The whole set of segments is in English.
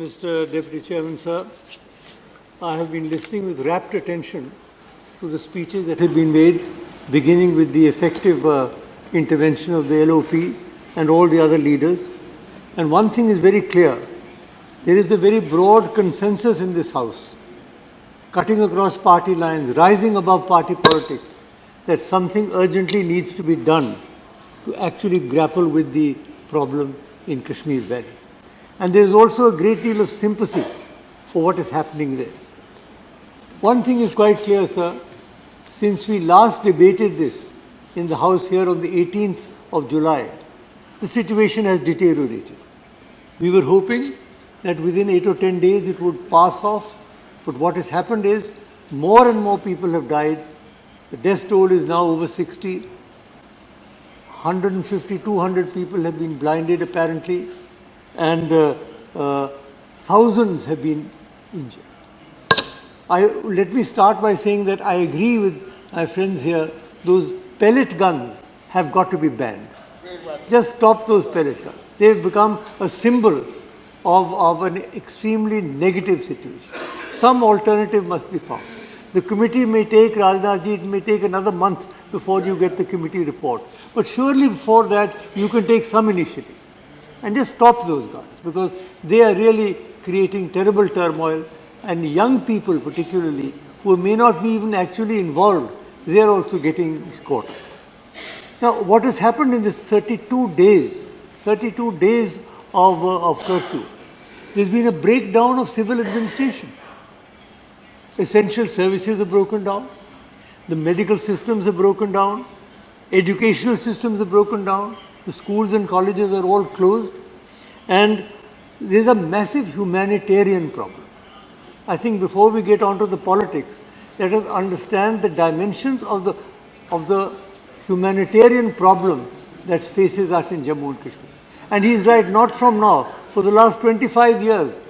Mr. Deputy Chairman, sir, I have been listening with rapt attention to the speeches that have been made, beginning with the effective intervention of the LOP and all the other leaders. And one thing is very clear. There is a very broad consensus in this House, cutting across party lines, rising above party politics, that something urgently needs to be done to actually grapple with the problem in Kashmir Valley. And there is also a great deal of sympathy for what is happening there. One thing is quite clear, sir. Since we last debated this in the House here on the 18th of July, the situation has deteriorated. We were hoping that within 8 or 10 days it would pass off, but what has happened is more and more people have died. The death toll is now over 60. 150, 200 people have been blinded apparently, and thousands have been injured. Let me start by saying that I agree with my friends here. Those pellet guns have got to be banned. Just stop those pellet guns. They've become a symbol of an extremely negative situation. Some alternative must be found. The committee may take, Rajnathji, it may take another month before you get the committee report. But surely before that, you can take some initiative. And just stop those guns, because they are really creating terrible turmoil, and young people particularly, who may not be even actually involved, they are also getting caught up. Now, what has happened in this 32 days of curfew, there's been a breakdown of civil administration. Essential services are broken down, the medical systems are broken down, educational systems are broken down, the schools and colleges are all closed, and there's a massive humanitarian problem. I think before we get on to the politics, let us understand the dimensions of the humanitarian problem that faces us in Jammu and Kashmir. And he's right, not from now, for the last 25 years,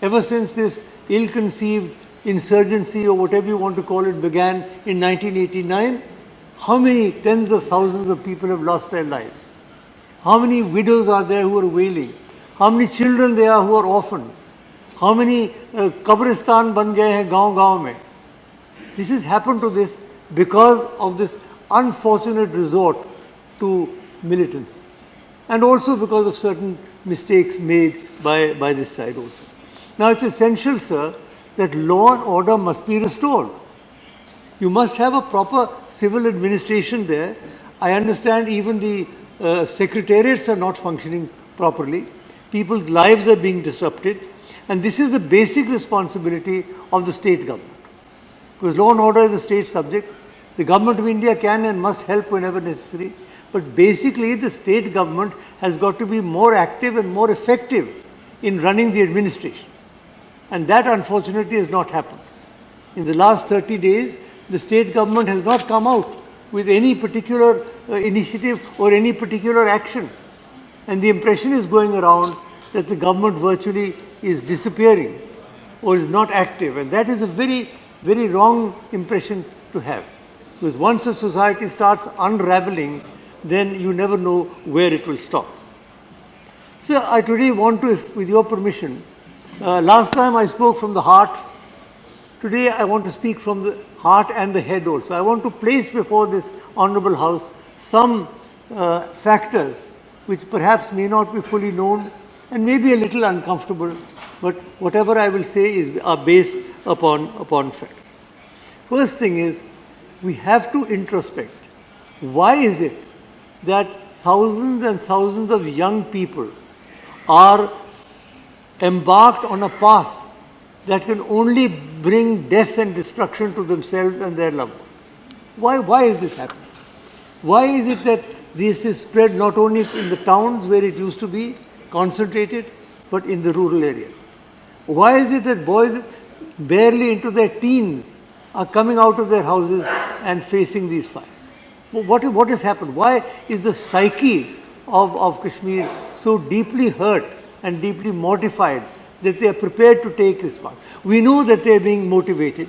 ever since this ill-conceived insurgency, or whatever you want to call it, began in 1989, how many tens of thousands of people have lost their lives? How many widows are there who are wailing? How many children there are who are orphaned? How many kabristan ban gaye hain gaon mein? This has happened to this because of this unfortunate resort to militancy, and also because of certain mistakes made by this side also. Now, it's essential, sir, that law and order must be restored. You must have a proper civil administration there. I understand even the secretariats are not functioning properly. People's lives are being disrupted. And this is a basic responsibility of the state government. Because law and order is a state subject. The government of India can and must help whenever necessary. But basically, the state government has got to be more active and more effective in running the administration. And that, unfortunately, has not happened. In the last 30 days, the state government has not come out with any particular initiative or any particular action. And the impression is going around that the government virtually is disappearing or is not active. And that is a very, very wrong impression to have. Because once a society starts unraveling, then you never know where it will stop. So I today want to, with your permission, last time I spoke from the heart. Today I want to speak from the heart and the head also. I want to place before this Honourable House some factors which perhaps may not be fully known and may be a little uncomfortable, but whatever I will say are based upon fact. First thing is, we have to introspect. Why is it that thousands and thousands of young people are embarked on a path that can only bring death and destruction to themselves and their loved ones? Why is this happening? Why is it that this is spread not only in the towns where it used to be concentrated, but in the rural areas? Why is it that boys barely into their teens are coming out of their houses and facing these fires? What has happened? Why is the psyche of Kashmir so deeply hurt and deeply mortified that they are prepared to take this path? We know that they are being motivated.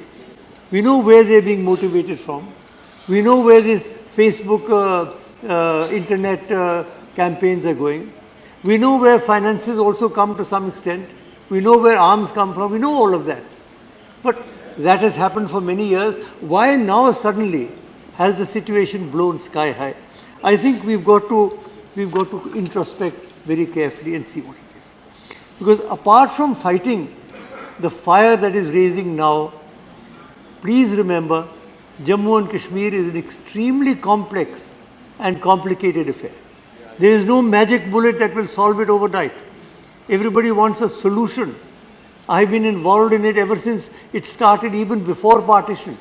We know where they are being motivated from. We know where these Facebook, internet campaigns are going. We know where finances also come to some extent. We know where arms come from. We know all of that. But that has happened for many years. Why now suddenly has the situation blown sky high? I think we've got to introspect very carefully and see what it is. Because apart from fighting the fire that is raising now, please remember, Jammu and Kashmir is an extremely complex and complicated affair. There is no magic bullet that will solve it overnight. Everybody wants a solution. I've been involved in it ever since it started, even before partition.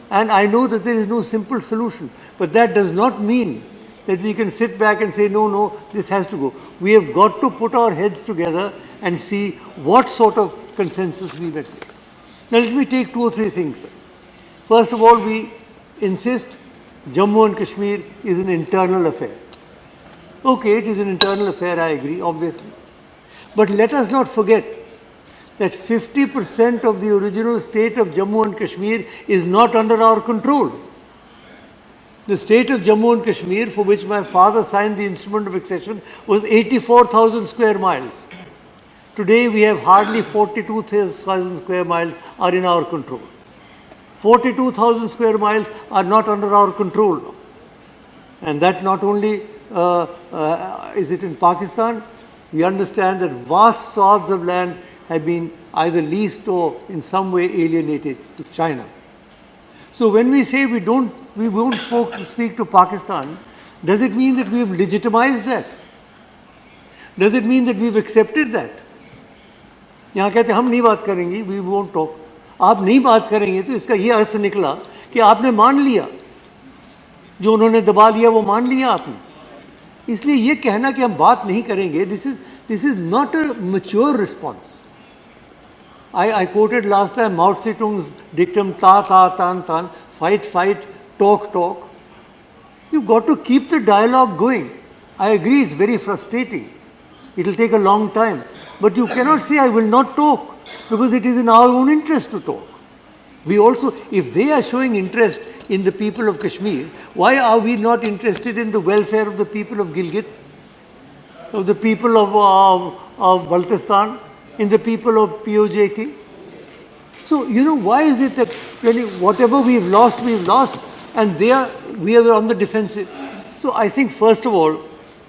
And I know that there is no simple solution. But that does not mean that we can sit back and say, no, no, this has to go. We have got to put our heads together and see what sort of consensus we will take. Now let me take 2 or 3 things. First of all, we insist Jammu and Kashmir is an internal affair. Okay, it is an internal affair, I agree, obviously. But let us not forget that 50% of the original state of Jammu and Kashmir is not under our control. The state of Jammu and Kashmir, for which my father signed the instrument of accession, was 84,000 square miles. Today we have hardly 42,000 square miles are in our control. 42,000 square miles are not under our control. And that not only is it in Pakistan, we understand that vast swaths of land have been either leased or in some way alienated to China. So when we say we won't speak to Pakistan, does it mean that we have legitimized that? Does it mean that we've accepted that? यहाँ कहते हम नहीं बात करेंगे, we won't talk. आप नहीं बात करेंगे तो इसका ये अर्थ निकला कि आपने मान लिया, जो उन्होंने दबा लिया वो मान लिया आपने. इसलिए ये कहना कि हम बात नहीं करेंगे, this is not a mature response. I quoted last time Mao Zedong's dictum, ta ta tan tan, fight fight, talk talk. You've got to keep the dialogue going. I agree, it's very frustrating. It will take a long time. But you cannot say, I will not talk, because it is in our own interest to talk. We also, if they are showing interest in the people of Kashmir, why are we not interested in the welfare of the people of Gilgit, of the people of Baltistan, in the people of POJK? So, why is it that whatever we've lost, and we are on the defensive? So I think, first of all,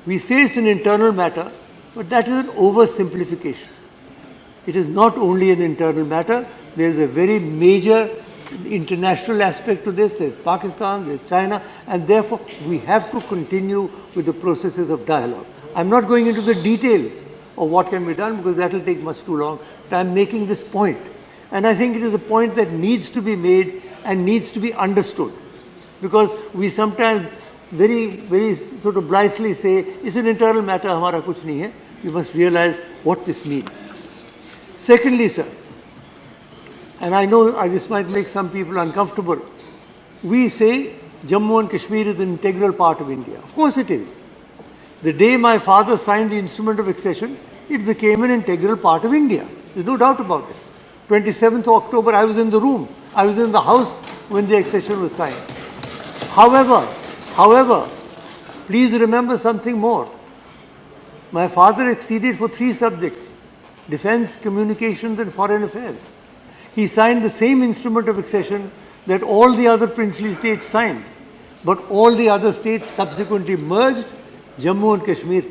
we say it's an internal matter, but that is an oversimplification. It is not only an internal matter, there is a very major international aspect to this. There's Pakistan, there's China, and therefore we have to continue with the processes of dialogue. I'm not going into the details of what can be done because that will take much too long, but I'm making this point. And I think it is a point that needs to be made and needs to be understood, because we sometimes very sort of blithely say, it's an internal matter, hamara kuch nahi hai. We must realize what this means. Secondly, sir, and I know this might make some people uncomfortable, we say Jammu and Kashmir is an integral part of India. Of course it is. The day my father signed the instrument of accession, it became an integral part of India. There's no doubt about it. 27th October, I was in the room. I was in the house when the accession was signed. However, please remember something more. My father acceded for 3 subjects: defense, communications and foreign affairs. He signed the same instrument of accession that all the other princely states signed, but all the other states subsequently merged. Jammu and Kashmir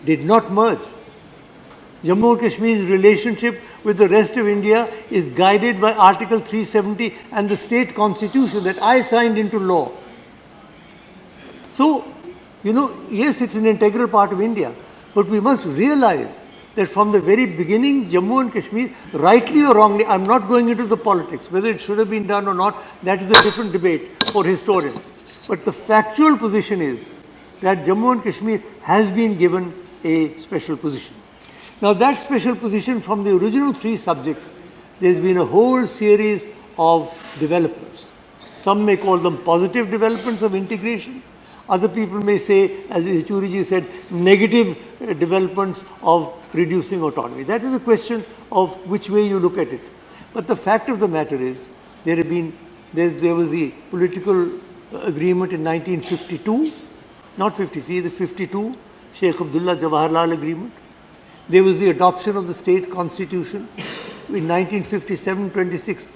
did not merge. Jammu and Kashmir's relationship with the rest of India is guided by Article 370 and the state constitution that I signed into law. So, yes, it's an integral part of India, but we must realize that from the very beginning, Jammu and Kashmir, rightly or wrongly, I'm not going into the politics, whether it should have been done or not, that is a different debate for historians. But the factual position is that Jammu and Kashmir has been given a special position. Now that special position, from the original 3 subjects, there's been a whole series of developments. Some may call them positive developments of integration. Other people may say, as Yechuriji said, negative developments of reducing autonomy. That is a question of which way you look at it. But the fact of the matter is, there was the political agreement in 1952, not 53, the 52, Sheikh Abdullah Jawaharlal agreement. There was the adoption of the state constitution. In 1957, 26th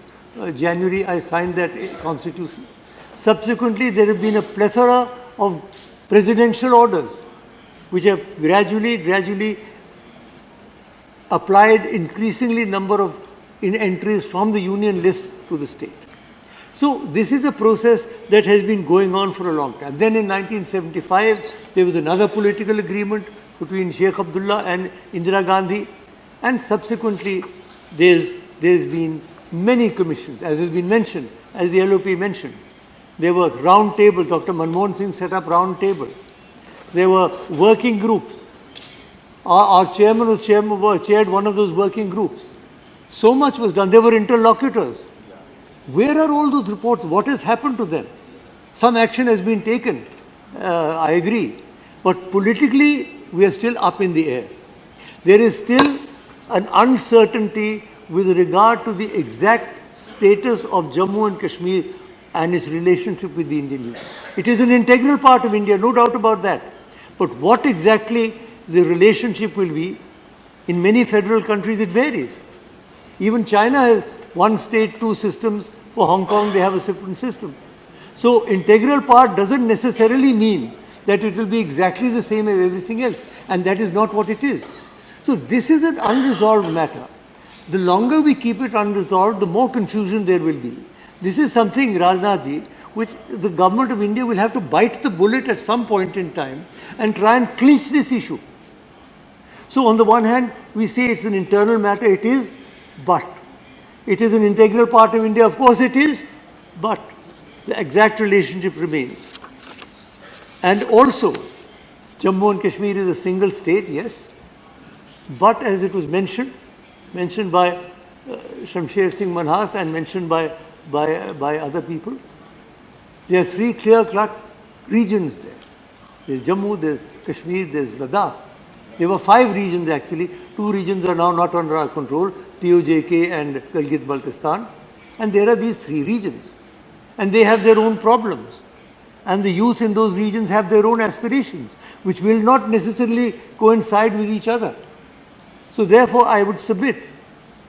January, I signed that constitution. Subsequently, there have been a plethora of presidential orders which have gradually applied increasingly number of entries from the union list to the state. So this is a process that has been going on for a long time. Then in 1975, there was another political agreement between Sheikh Abdullah and Indira Gandhi, and subsequently there's been many commissions, as has been mentioned, as the LOP mentioned. There were round tables. Dr. Manmohan Singh set up round tables. There were working groups. Our chairman chaired one of those working groups. So much was done. There were interlocutors. Where are all those reports? What has happened to them? Some action has been taken, I agree. But politically, we are still up in the air. There is still an uncertainty with regard to the exact status of Jammu and Kashmir and its relationship with the Indian Union. It is an integral part of India, no doubt about that. But what exactly the relationship will be, in many federal countries it varies. Even China has one state, two systems. For Hong Kong, they have a different system. So integral part doesn't necessarily mean that it will be exactly the same as everything else. And that is not what it is. So this is an unresolved matter. The longer we keep it unresolved, the more confusion there will be. This is something, Rajnath ji, which the government of India will have to bite the bullet at some point in time and try and clinch this issue. So on the one hand, we say it's an internal matter, it is, but it is an integral part of India, of course it is, but the exact relationship remains. And also, Jammu and Kashmir is a single state, yes, but as it was mentioned by Shamsher Singh Manhas and mentioned by other people, there are three clear-cut regions there. There's Jammu, there's Kashmir, there's Ladakh. There were 5 regions actually. 2 regions are now not under our control, POJK and Gilgit-Baltistan. And there are these 3 regions. And they have their own problems. And the youth in those regions have their own aspirations, which will not necessarily coincide with each other. So therefore, I would submit,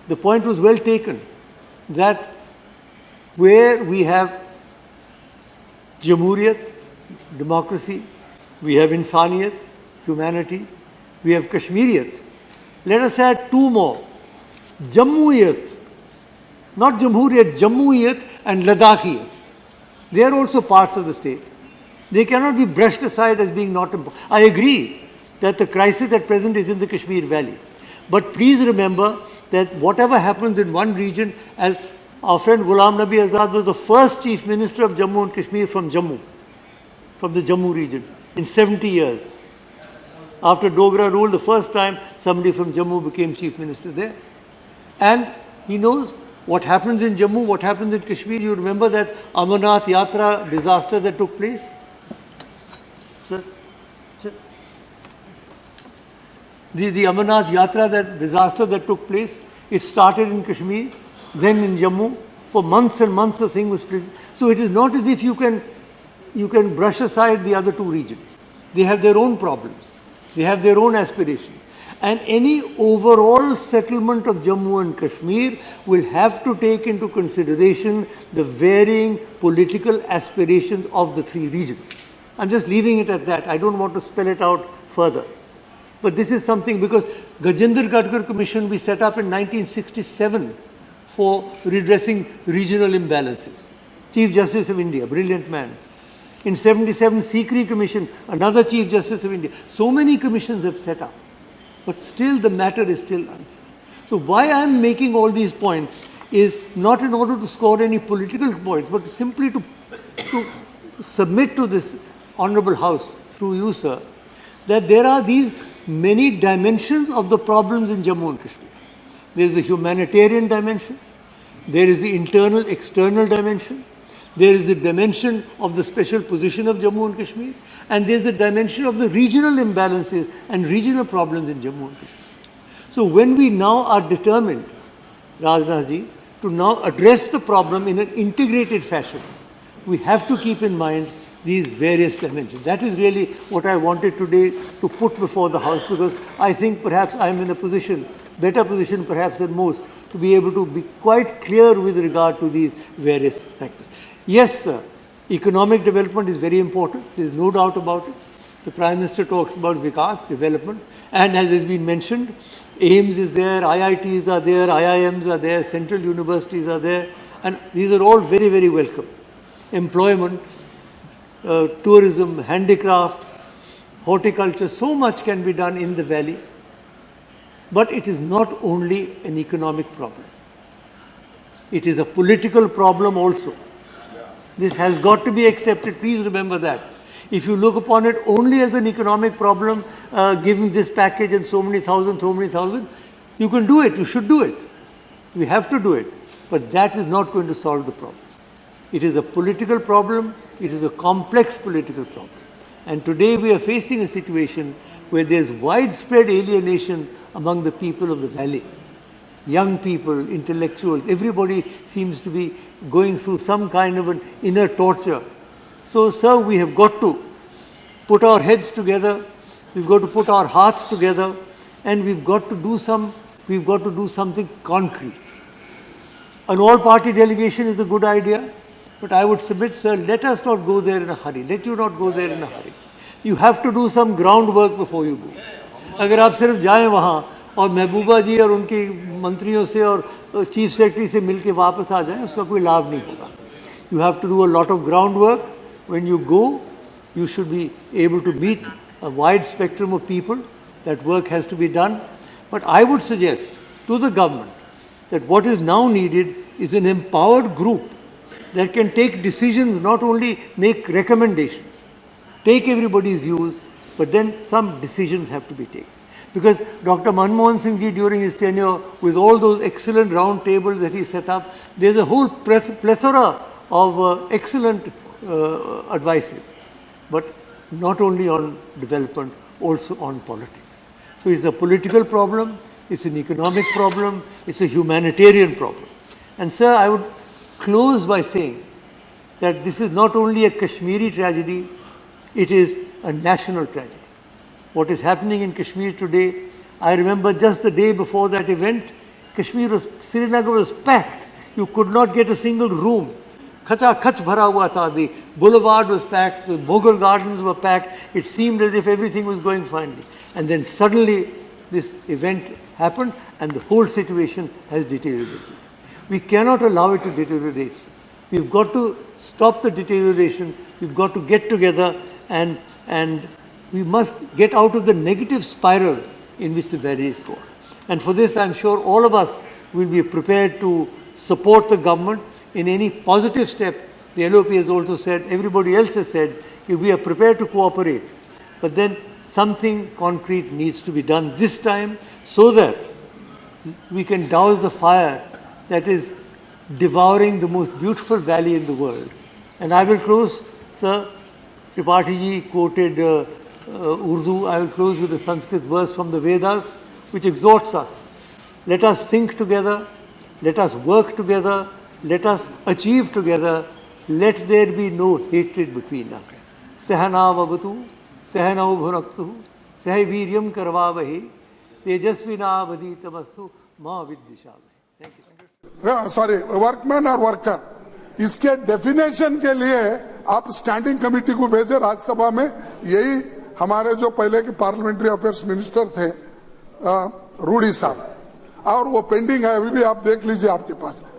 the point was well taken, that where we have Jamhuriyat, democracy, we have Insaniyat, humanity, we have Kashmiriyat. Let us add 2 more. Jammuiyat, not Jamhuriyat, Jammuiyat and Ladakhiyat. They are also parts of the state. They cannot be brushed aside as being not important. I agree that the crisis at present is in the Kashmir Valley. But please remember that whatever happens in one region, as our friend Ghulam Nabi Azad was the first Chief Minister of Jammu and Kashmir from Jammu, from the Jammu region, in 70 years. After Dogra rule, the first time somebody from Jammu became Chief Minister there. And he knows what happens in Jammu, what happens in Kashmir. You remember that Amarnath Yatra disaster that took place? Sir? The Amarnath Yatra, that disaster that took place, it started in Kashmir, then in Jammu. For months and months the thing was free. So it is not as if you can brush aside the other 2 regions. They have their own problems. They have their own aspirations. And any overall settlement of Jammu and Kashmir will have to take into consideration the varying political aspirations of the 3 regions. I'm just leaving it at that. I don't want to spell it out further. But this is something, because Gajendra Gadkar Commission we set up in 1967 for redressing regional imbalances. Chief Justice of India, brilliant man. In 77, Sikri Commission, another Chief Justice of India. So many commissions have set up. But still the matter is still unclear. So why I am making all these points is not in order to score any political points, but simply to submit to this Honourable House, through you, sir, that there are these many dimensions of the problems in Jammu and Kashmir. There is the humanitarian dimension, there is the internal, external dimension, there is the dimension of the special position of Jammu and Kashmir, and there is the dimension of the regional imbalances and regional problems in Jammu and Kashmir. So when we now are determined, Rajnath ji, to now address the problem in an integrated fashion, we have to keep in mind these various dimensions. That is really what I wanted today to put before the House, because I think perhaps I am in a position, better position perhaps than most, to be able to be quite clear with regard to these various factors. Yes, sir, economic development is very important. There is no doubt about it. The Prime Minister talks about Vikas, development, and as has been mentioned, AIMS is there, IITs are there, IIMs are there, central universities are there, and these are all very, very welcome. Employment, tourism, handicrafts, horticulture, so much can be done in the valley. But it is not only an economic problem. It is a political problem also. This has got to be accepted. Please remember that. If you look upon it only as an economic problem, giving this package and so many thousand, you can do it. You should do it. We have to do it. But that is not going to solve the problem. It is a political problem. It is a complex political problem. And today we are facing a situation where there is widespread alienation among the people of the valley. Young people, intellectuals, everybody seems to be going through some kind of an inner torture. So, sir, we have got to put our heads together, we've got to put our hearts together, and we've got to do something concrete. An all-party delegation is a good idea, but I would submit, sir, let us not go there in a hurry. Let you not go there in a hurry. You have to do some groundwork before you go. अगर आप सिर्फ जाएं वहाँ और महबूबा जी और उनके मंत्रियों से और चीफ सेक्रेटरी से मिलके वापस आ जाएं, उसका कोई लाभ नहीं होगा. You have to do a lot of groundwork. When you go, you should be able to meet a wide spectrum of people. That work has to be done. But I would suggest to the government that what is now needed is an empowered group that can take decisions, not only make recommendations, take everybody's views, but then some decisions have to be taken. Because Dr. Manmohan Singh ji, during his tenure, with all those excellent round tables that he set up, there's a whole plethora of excellent advices, but not only on development, also on politics. So it's a political problem, it's an economic problem, it's a humanitarian problem. And sir, I would close by saying that this is not only a Kashmiri tragedy, it is a national tragedy. What is happening in Kashmir today, I remember just the day before that event, Srinagar was packed. You could not get a single room. Khacha khach bhara hua tha. The boulevard was packed, the Mughal gardens were packed. It seemed as if everything was going finely. And then suddenly this event happened and the whole situation has deteriorated. We cannot allow it to deteriorate. We've got to stop the deterioration. We've got to get together and we must get out of the negative spiral in which the valley is going. And for this, I'm sure all of us will be prepared to support the government in any positive step. The LOP has also said, everybody else has said, we are prepared to cooperate. But then something concrete needs to be done this time so that we can douse the fire that is devouring the most beautiful valley in the world. And I will close, sir. Tripathi ji quoted Urdu. I will close with a Sanskrit verse from the Vedas, which exhorts us. Let us think together, let us work together, let us achieve together, let there be no hatred between us. Sahana vavatu, sahanau bhunaktu, sahaviryam karvavahe, tejasvina vaditamastu ma viddishavahe. Thank you. Sorry, workman or worker. इसके definition के लिए आप standing committee को भेजे राज्यसभा में. यही हमारे जो पहले के पार्लियामेंट्री अफेयर्स मिनिस्टर थे रूडी साहब, और वो पेंडिंग है, अभी भी आप देख लीजिए आपके पास.